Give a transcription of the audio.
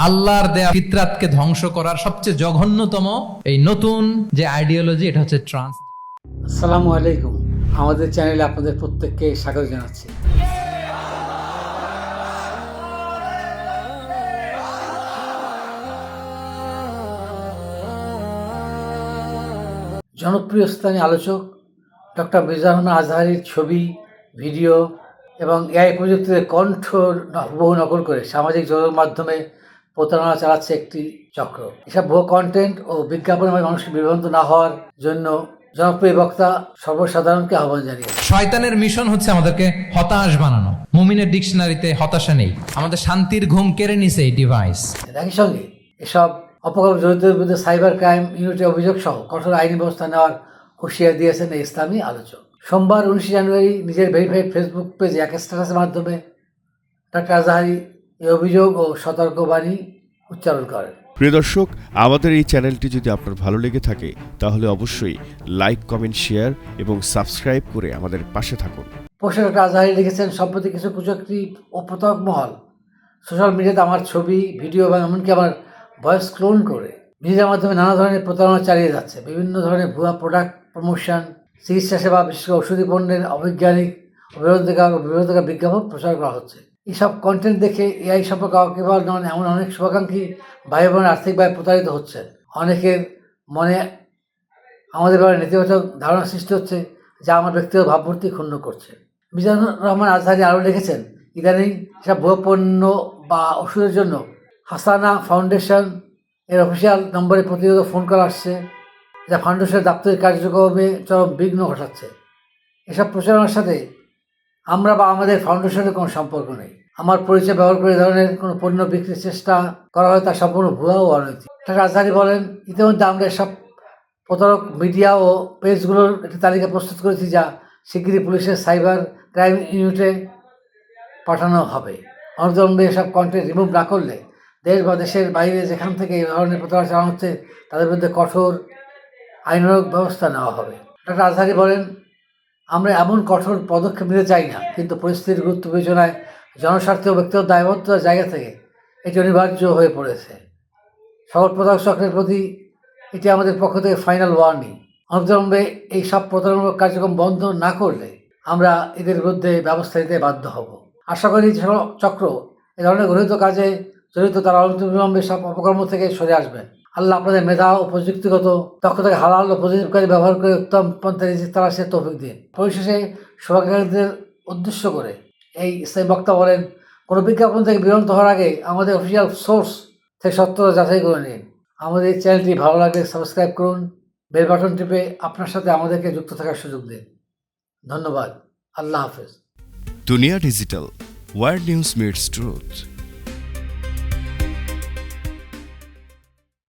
আল্লাহর দেয়া ফিতরাতকে ধ্বংস করার সবচেয়ে জঘন্যতম এই নতুন যে আইডিওলজি, এটা হচ্ছে ট্রান্স। আসসালামু আলাইকুম। আমাদের চ্যানেলে আপনাদের প্রত্যেককে স্বাগত জানাচ্ছি। জনপ্রিয় স্থানীয় আলোচক ডক্টর মির্জা রহমান আজহারীর ছবি, ভিডিও এবং এআই প্রযুক্তিতে কণ্ঠ হুবহু নকল করে সামাজিক যোগাযোগ মাধ্যমে প্রতারণা চালাচ্ছে একটি চক্র। এসব ভুয়ো কন্টেন্ট ও বিজ্ঞাপনের মাধ্যমে মানুষকে বিভ্রান্ত না হওয়ার জন্য জনপ্রিয় বক্তা সর্বসাধারণকে আহ্বান জানিয়েছে। শয়তানের মিশন হচ্ছে আমাদেরকে হতাশ বানানো। মুমিনের ডিকশনারিতে হতাশা নেই। আমাদের শান্তির ঘুম কেড়ে নিছে এই ডিভাইস। একই সঙ্গে এসব অপকর্ম জড়িতদের বিরুদ্ধে সাইবার ক্রাইম ইউনিটের অভিযোগ সহ কঠোর আইনি ব্যবস্থা নেওয়ার হুঁশিয়ারি দিয়েছেন এই ইসলামী আলোচক। সোমবার 19 জানুয়ারি নিজের ভেরিফাইড ফেসবুক পেজে এক স্ট্যাটাসের মাধ্যমে ডক্টর আজহারী এই অভিযোগ ও সতর্কবাণী উচ্চারণ করেন। প্রিয় দর্শক, আমাদের এই চ্যানেলটি যদি আপনার ভালো লেগে থাকে তাহলে অবশ্যই লাইক, কমেন্ট, শেয়ার এবং সাবস্ক্রাইব করে আমাদের পাশে থাকুন। পোস্টে ডক্টর আজহারী লিখেছেন, সম্প্রতি কিছু কুচক্রী ও প্রতারক মহল সোশ্যাল মিডিয়াতে আমার ছবি, ভিডিও এবং এমনকি আমার ভয়েস ক্লোন করে মিডিয়ার মাধ্যমে নানা ধরনের প্রতারণা চালিয়ে যাচ্ছে। বিভিন্ন ধরনের ভুয়া প্রোডাক্ট প্রমোশন, চিকিৎসা সেবা, বিশেষ করে ওষুধি পণ্যের অবৈজ্ঞানিক ও বিরোধিতার বিজ্ঞাপন প্রচার করা হচ্ছে। এইসব কন্টেন্ট দেখে এআই সম্পর্কে কেবল নন, এমন অনেক শুভাকাঙ্ক্ষী ভাই বোনের আর্থিকভাবে প্রতারিত হচ্ছে। অনেকের মনে আমাদের ব্যাপারে নেতিবাচক ধারণা সৃষ্টি হচ্ছে, যা আমার ব্যক্তিগত ভাবমূর্তি ক্ষুণ্ণ করছে। মিজানুর রহমান আজহারী আরও লিখেছেন, ইদানিং এসব ভুয়ো পণ্য বা ওষুধের জন্য হাসানা ফাউন্ডেশন এর অফিসিয়াল নম্বরে প্রতিনিয়ত ফোন কল আসছে, যা ফাউন্ডেশনের দাপ্তরিক কার্যক্রমে চরম বিঘ্ন ঘটাচ্ছে। এসব প্রচারণার সাথে আমরা বা আমাদের ফাউন্ডেশনের কোনো সম্পর্ক নেই। আমার পরিচয় ব্যবহার করে ধরনের কোনো পণ্য বিক্রির চেষ্টা করা হয় তা সম্পূর্ণ ভুয়া ও অনৈতিক। ডক্টর আজহারী বলেন, ইতিমধ্যে আমরা এসব প্রতারক মিডিয়া ও পেজগুলোর একটি তালিকা প্রস্তুত করেছি, যা শিগগিরই পুলিশের সাইবার ক্রাইম ইউনিটে পাঠানো হবে। অনতিবিলম্বে এসব কন্টেন্ট রিমুভ না করলে দেশ বা দেশের বাইরে যেখান থেকে এই ধরনের প্রতারণা চালানো হচ্ছে তাদের বিরুদ্ধে কঠোর আইনানুগ ব্যবস্থা নেওয়া হবে। ডক্টর আজহারী বলেন, আমরা এমন কঠোর পদক্ষেপ নিতে চাই না, কিন্তু পরিস্থিতির গুরুত্ব বিবেচনায় জনস্বার্থে ও ব্যক্তিগত দায়বদ্ধতার জায়গা থেকে এটি অনিবার্য হয়ে পড়েছে। সকল প্রতারক চক্রের প্রতি এটি আমাদের পক্ষ থেকে ফাইনাল ওয়ার্নিং। অনতিবিলম্বে এই সব প্রতারণামূলক কার্যক্রম বন্ধ না করলে আমরা এদের বিরুদ্ধে ব্যবস্থা নিতে বাধ্য হব। আশা করি যে চক্র এ ধরনের গৃহীত কাজে জড়িত তারা অনতিবিলম্বে সব অপকর্ম থেকে সরে আসবেন। আল্লাহ আপনাদের মেধা ও প্রযুক্তিগত দক্ষতাকে হালাল ও প্রযুক্তিকারী ব্যবহার করে উত্তম পন্থা রিজিক তালাশের তৌফিক দিন। পরিশেষে শুভাকাঙ্ক্ষীদের উদ্দেশ্য করে এই ইসলামী বক্তা বলেন, কোনো বিজ্ঞাপন থেকে বিরত হওয়ার আগে আমাদের অফিসিয়াল সোর্স থেকে সত্যতা যাচাই করে নিন। আমাদের এই চ্যানেলটি ভালো লাগলে সাবস্ক্রাইব করুন, বেল বাটন টিপে আপনার সাথে আমাদেরকে যুক্ত থাকার সুযোগ দিন। ধন্যবাদ। আল্লাহ হাফেজ। দুনিয়া digital, world news meets truth.